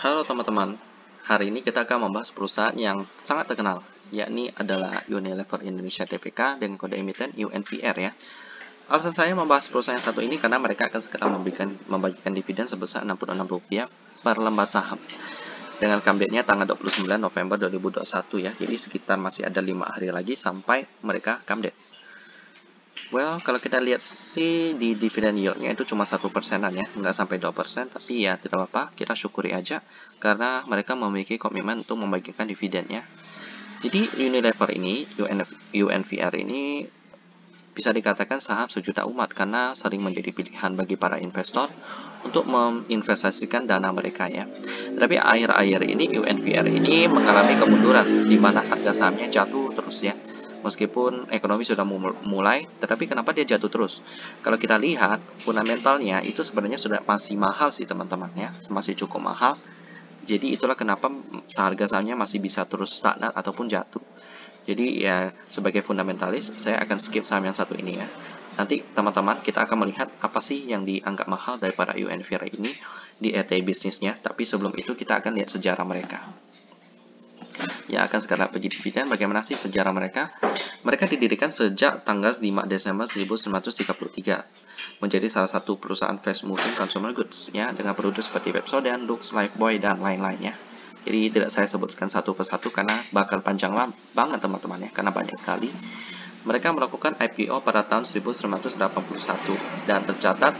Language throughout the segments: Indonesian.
Halo teman-teman, hari ini kita akan membahas perusahaan yang sangat terkenal, yakni adalah Unilever Indonesia Tbk dengan kode emiten UNVR ya. Alasan saya membahas perusahaan yang satu ini karena mereka akan segera membagikan dividen sebesar Rp66 per lembar saham. Dengan comeback nya tanggal 29 November 2021 ya, jadi sekitar masih ada 5 hari lagi sampai mereka comeback. Well, kalau kita lihat sih di dividen yield-nya itu cuma 1%-an ya, nggak sampai 2%, tapi ya tidak apa-apa, kita syukuri aja karena mereka memiliki komitmen untuk membagikan dividennya. Jadi Unilever ini, UNVR ini bisa dikatakan saham sejuta umat karena sering menjadi pilihan bagi para investor untuk menginvestasikan dana mereka ya. Tapi akhir-akhir ini UNVR ini mengalami kemunduran di mana harga sahamnya jatuh terus ya. Meskipun ekonomi sudah mulai, tetapi kenapa dia jatuh terus? Kalau kita lihat fundamentalnya itu sebenarnya sudah masih mahal sih teman-teman ya, masih cukup mahal. Jadi itulah kenapa harga sahamnya masih bisa terus stagnan ataupun jatuh. Jadi ya sebagai fundamentalis saya akan skip saham yang satu ini ya. Nanti teman-teman kita akan melihat apa sih yang dianggap mahal daripada UNVR ini di ET bisnisnya. Tapi sebelum itu kita akan lihat sejarah mereka. Ya akan segera pergi dividen. Bagaimana sih sejarah mereka? Mereka didirikan sejak tanggal 5 Desember 1933. Menjadi salah satu perusahaan fast moving consumer goods ya dengan produk seperti Pepsodent, Lux, Lifebuoy dan lain-lainnya. Jadi tidak saya sebutkan satu persatu karena bakal panjang banget teman-teman ya karena banyak sekali. Mereka melakukan IPO pada tahun 1981 dan tercatat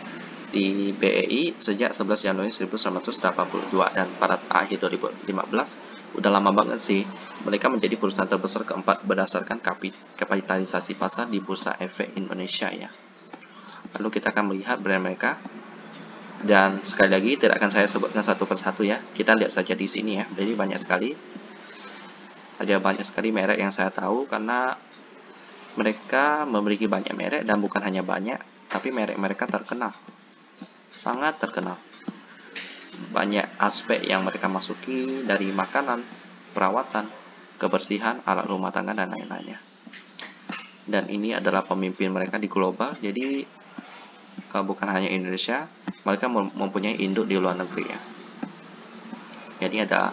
di BEI sejak 11 Januari 1982 dan pada akhir 2015 udah lama banget sih mereka menjadi perusahaan terbesar keempat berdasarkan kapitalisasi pasar di Bursa Efek Indonesia ya. Lalu kita akan melihat brand mereka dan sekali lagi tidak akan saya sebutkan satu persatu ya. Kita lihat saja di sini ya. Jadi banyak sekali merek yang saya tahu karena mereka memiliki banyak merek dan bukan hanya banyak, tapi merek mereka terkenal. Sangat terkenal. Banyak aspek yang mereka masuki dari makanan, perawatan, kebersihan, alat rumah tangga, dan lain-lainnya. Dan ini adalah pemimpin mereka di global, jadi bukan hanya Indonesia, mereka mempunyai induk di luar negeri ya. Jadi ada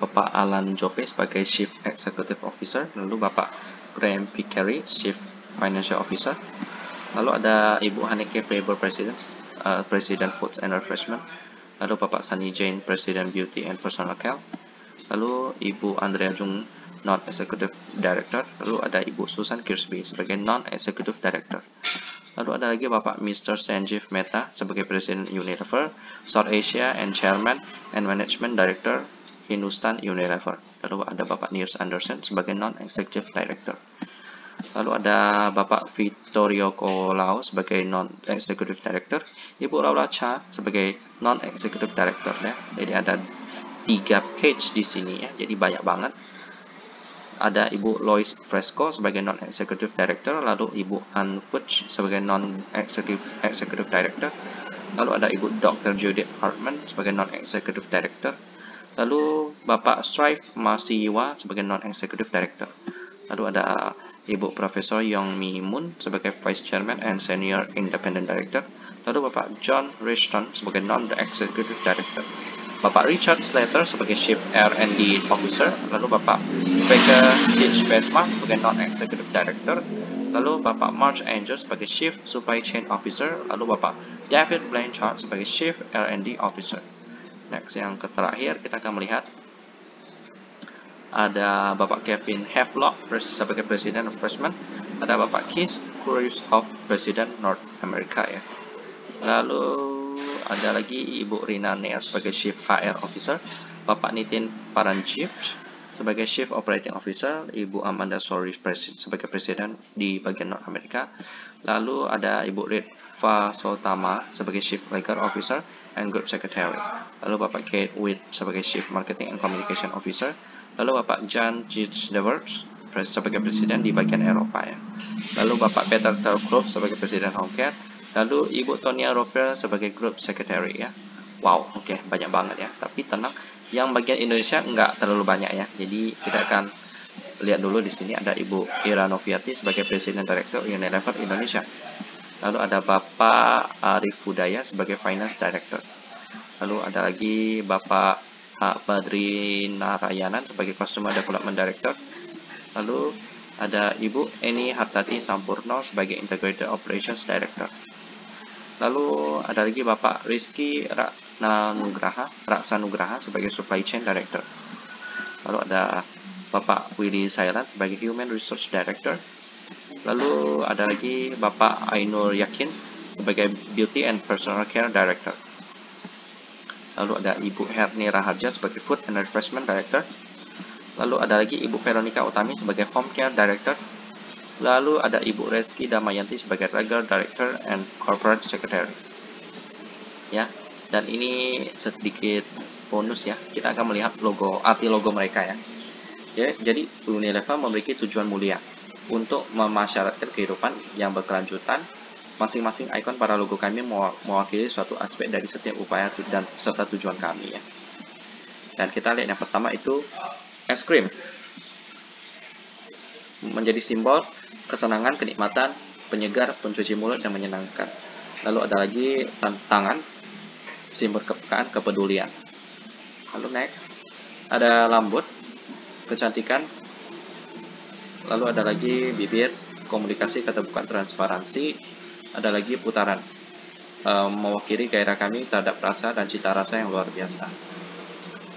Bapak Alan Jope sebagai Chief Executive Officer, lalu Bapak Graham P. Carey, Chief Financial Officer, lalu ada Ibu Hanneke Faber, President Foods and Refreshment, lalu Bapak Sunny Jane, President Beauty and Personal Care, lalu Ibu Andrea Jung, Non-Executive Director, lalu ada Ibu Susan Kirsby sebagai Non-Executive Director. Lalu ada lagi Bapak Mr. Sanjeev Mehta sebagai Presiden Unilever, South Asia and Chairman and Management Director, Hindustan Unilever. Lalu ada Bapak Nils Andersen sebagai Non-Executive Director. Lalu ada Bapak Vittorio Colau sebagai Non-Executive Director, Ibu Laura Cha sebagai Non-Executive Director ya. Jadi ada 3 page di sini ya, jadi banyak banget. Ada Ibu Lois Fresco sebagai Non-Executive Director, lalu Ibu Ann Fuchs sebagai Non-Executive Director, lalu ada Ibu Dr. Judith Hartman sebagai Non-Executive Director, lalu Bapak Strive Masiwa sebagai Non-Executive Director, lalu ada Ibu Profesor Yong Mi Moon sebagai Vice Chairman and Senior Independent Director, lalu Bapak John Richton sebagai Non-Executive Director, Bapak Richard Slater sebagai Chief R&D Officer, lalu Bapak Becca Besma sebagai Non-Executive Director, lalu Bapak March Angel sebagai Chief Supply Chain Officer, lalu Bapak David Blanchard sebagai Chief R&D Officer. Next, yang terakhir kita akan melihat ada Bapak Kevin Havelock sebagai Presiden Refreshment, ada Bapak Keith Kruyshov Presiden North America ya. Lalu ada lagi Ibu Rina Nair sebagai Chief HR Officer, Bapak Nitin Paranjip sebagai Chief Operating Officer, Ibu Amanda Sori sebagai Presiden di bagian North America. Lalu ada Ibu Ritva Sotama sebagai Chief Legal Officer and Group Secretary. Lalu Bapak Kate Witt sebagai Chief Marketing and Communication Officer. Lalu Bapak Jan Devers sebagai Presiden di bagian Eropa ya. Lalu Bapak Peter Telkrop sebagai Presiden Home Care. Lalu Ibu Tonia Roper sebagai Group Secretary ya. Wow, oke, banyak banget ya. Tapi tenang, yang bagian Indonesia nggak terlalu banyak ya. Jadi kita akan lihat dulu di sini ada Ibu Ira Noviati sebagai Presiden Director Unilever Indonesia. Lalu ada Bapak Arif Budaya sebagai Finance Director. Lalu ada lagi Bapak Pak Badri Narayanan sebagai Customer Development Director. Lalu ada Ibu Eni Hartati Sampurno sebagai Integrated Operations Director. Lalu ada lagi Bapak Rizky Raksanugraha sebagai Supply Chain Director. Lalu ada Bapak Willy Sairan sebagai Human Resource Director. Lalu ada lagi Bapak Ainur Yakin sebagai Beauty and Personal Care Director. Lalu ada Ibu Herni Raharja sebagai Food and Refreshment Director. Lalu ada lagi Ibu Veronica Utami sebagai Home Care Director. Lalu ada Ibu Reski Damayanti sebagai Regular Director and Corporate Secretary. Ya, dan ini sedikit bonus ya. Kita akan melihat arti logo mereka ya. Jadi Unilever memiliki tujuan mulia untuk memasyarakatkan kehidupan yang berkelanjutan. Masing-masing ikon para logo kami mewakili suatu aspek dari setiap upaya dan serta tujuan kami ya. Dan kita lihat yang pertama itu es krim. Menjadi simbol kesenangan, kenikmatan, penyegar, pencuci mulut, dan menyenangkan. Lalu ada lagi tangan, simbol kepekaan, kepedulian. Lalu next, ada rambut, kecantikan. Lalu ada lagi bibir, komunikasi, keterbukaan, transparansi. Ada lagi putaran, mewakili gairah kami terhadap rasa dan cita rasa yang luar biasa.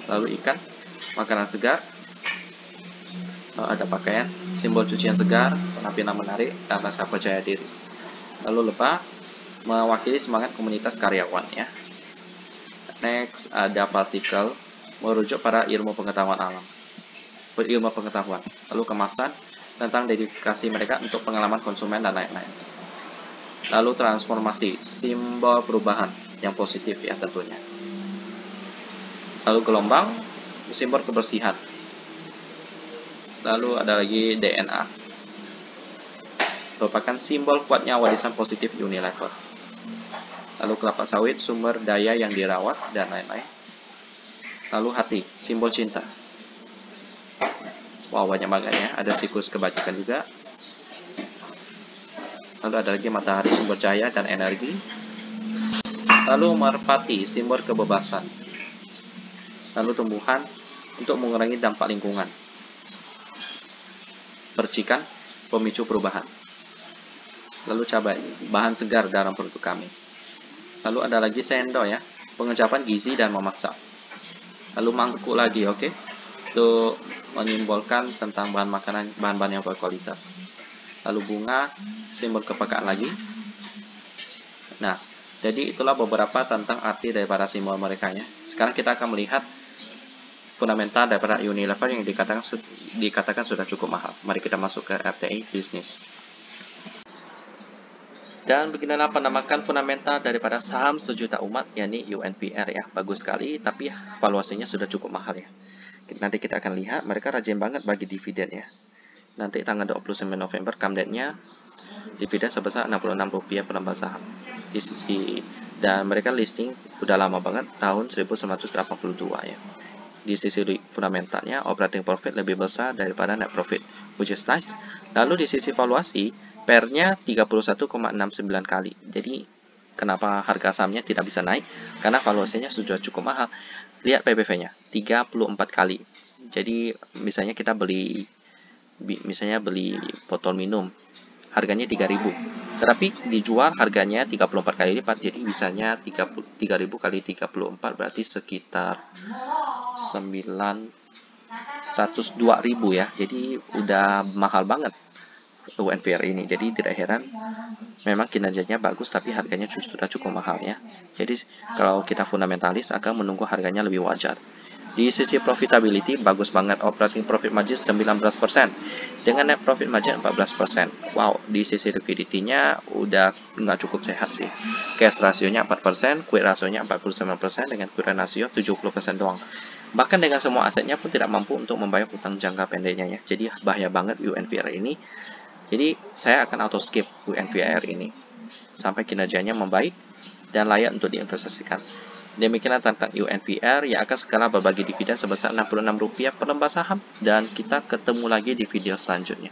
Lalu ikan, makanan segar. Ada pakaian, simbol cucian segar, penampilan menarik, dan rasa percaya diri. Lalu lebah, mewakili semangat komunitas karyawan ya. Next, ada partikel, merujuk pada ilmu pengetahuan alam, ilmu pengetahuan. Lalu kemasan, tentang dedikasi mereka untuk pengalaman konsumen dan lain-lain. Lalu transformasi, simbol perubahan yang positif ya tentunya. Lalu gelombang, simbol kebersihan. Lalu ada lagi DNA, merupakan simbol kuatnya warisan positif Unilever. Lalu kelapa sawit, sumber daya yang dirawat, dan lain-lain. Lalu hati, simbol cinta. Wow, banyak banget ya. Ada siklus kebajikan juga. Lalu ada lagi matahari, sumber cahaya dan energi. Lalu merpati, simbol kebebasan. Lalu tumbuhan, untuk mengurangi dampak lingkungan. Percikan, pemicu perubahan. Lalu cabai, bahan segar dalam produk kami. Lalu ada lagi sendok ya, pengecapan gizi dan memasak. Lalu mangkuk lagi, oke? Itu menyimbolkan tentang bahan makanan, bahan-bahan yang berkualitas. Lalu bunga, simbol kepekaan lagi. Nah, jadi itulah beberapa tentang arti daripada simbol mereka ya. Sekarang kita akan melihat fundamental daripada Unilever yang dikatakan sudah cukup mahal. Mari kita masuk ke RTI Business. Dan beginilah penamakan fundamental daripada saham sejuta umat, yakni UNVR ya. Bagus sekali, tapi valuasinya sudah cukup mahal ya. Nanti kita akan lihat mereka rajin banget bagi dividen ya. Nanti tanggal 29 November come date-nya dividen sebesar Rp66 per lembar saham. Di sisi dan mereka listing udah lama banget tahun 1982 ya. Di sisi fundamentalnya operating profit lebih besar daripada net profit, which is nice. Lalu di sisi valuasi PER-nya 31,69 kali. Jadi kenapa harga sahamnya tidak bisa naik? Karena valuasinya sudah cukup mahal. Lihat PBV-nya 34 kali. Jadi misalnya kita beli botol minum, harganya 3.000, tetapi dijual harganya 34 kali lipat, jadi bisanya 3.000 kali 34 berarti sekitar 102.000 ya. Jadi udah mahal banget UNVR ini. Jadi tidak heran memang kinerjanya bagus tapi harganya sudah cukup mahal ya. Jadi kalau kita fundamentalis akan menunggu harganya lebih wajar. Di sisi profitability bagus banget, operating profit margin 19% dengan net profit margin 14%. Wow, di sisi liquidity-nya udah nggak cukup sehat sih. Cash ratio-nya 4%, quick ratio-nya 49% dengan current ratio 70% doang. Bahkan dengan semua asetnya pun tidak mampu untuk membayar hutang jangka pendeknya ya. Jadi bahaya banget UNVR ini. Jadi saya akan auto skip UNVR ini sampai kinerjanya membaik dan layak untuk diinvestasikan. Demikianlah tentang UNVR yang akan skala berbagi dividen sebesar Rp66 per lembar saham, dan kita ketemu lagi di video selanjutnya.